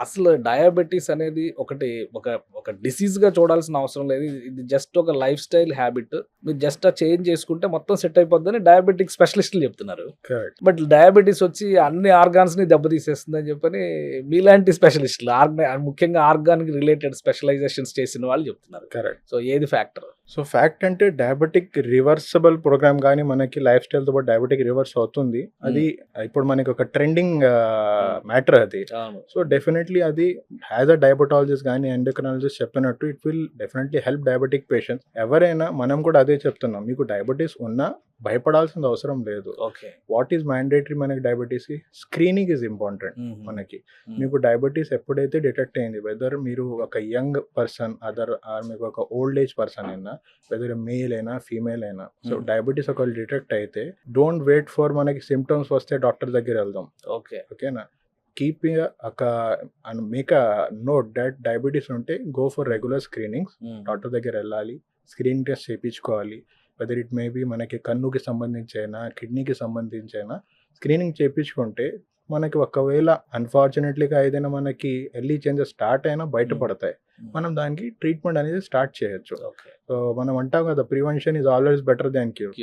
అసలు డయాబెటిస్ అనేది ఒక ఒక డిసీజ్‌గా చూడాల్సిన అవసరం లేదు. ఇది జస్ట్ ఒక లైఫ్ స్టైల్ హ్యాబిట్. మీరు జస్ట్ ఆ చేంజ్ చేసుకుంటే మొత్తం సెట్ అయిపోద్దని డయాబెటిక్ స్పెషలిస్టులు చెప్తున్నారు. కరెక్ట్. బట్ డయాబెటిస్ వచ్చి అన్ని ఆర్గాన్స్‌ని దెబ్బతీసేస్తుందని చెప్పని మీలాంటి స్పెషలిస్టులు ముఖ్యంగా ఆర్గాన్‌కి రిలేటెడ్ స్పెషలైజేషన్స్ చేసిన వాళ్ళు చెప్తున్నారు. కరెక్ట్. సో ఏది ఫ్యాక్టర్? సో ఫ్యాక్ట్ అంటే డయాబెటిక్ రివర్సబుల్ ప్రోగ్రామ్ గానీ మనకి లైఫ్ స్టైల్‌తో పాటు డయాబెటిక్ రివర్స్ అవుతుంది. అది ఇప్పుడు మనకి ఒక ట్రెండింగ్ మ్యాటర్ అది. అవును. సో డెఫినెట్‌లీ అది యాస్ ఎ డయాబెటాలజిస్ట్ గానీ, ఎండోక్రైనాలజిస్ట్ చెప్పినట్టు it will definitely help diabetic patients. ఎవరైనా మనం కూడా అదే చెప్తున్నాం. మీకు డయాబెటిస్ ఉన్నా భయపడాల్సిన అవసరం లేదు. ఓకే. వాట్ ఈస్ మ్యాండేటరీ మనకి డయాబెటిస్‌కి? స్క్రీనింగ్ ఈజ్ ఇంపార్టెంట్ మనకి. మీకు డయాబెటిస్ ఎప్పుడైతే డిటెక్ట్ అయింది, వెదర్ మీరు ఒక యంగ్ పర్సన్ మీకు ఒక ఓల్డ్ ఏజ్ పర్సన్ అయినా, వెదర్ మేల్ అయినా, ఫీమేల్ అయినా, సో డయాబెటిస్ ఒకవేళ డిటెక్ట్ అయితే డోంట్ వెయిట్ ఫర్ మనకి సిమ్టమ్స్ వస్తే డాక్టర్ దగ్గర వెళ్దాం. ఓకేనా? Keep and make a note that diabetes ఉంటే go for regular screenings. Doctor దగ్గర వెళ్ళాలి, స్క్రీనింగ్ టెస్ట్ చేయించుకోవాలి. వెదర్ ఇట్ మే బి మనకి కన్నుకి సంబంధించి అయినా, కిడ్నీకి సంబంధించి అయినా స్క్రీనింగ్ చేయించుకుంటే మనకి ఒకవేళ అన్ఫార్చునేట్లీగా ఏదైనా మనకి ఎర్లీ చేంజెస్ స్టార్ట్ అయినా బయటపడతాయి. మనం దానికి ట్రీట్మెంట్ అనేది స్టార్ట్ చేయొచ్చు. ఓకే. సో మనం అంటాం కదా, prevention is always better than cure.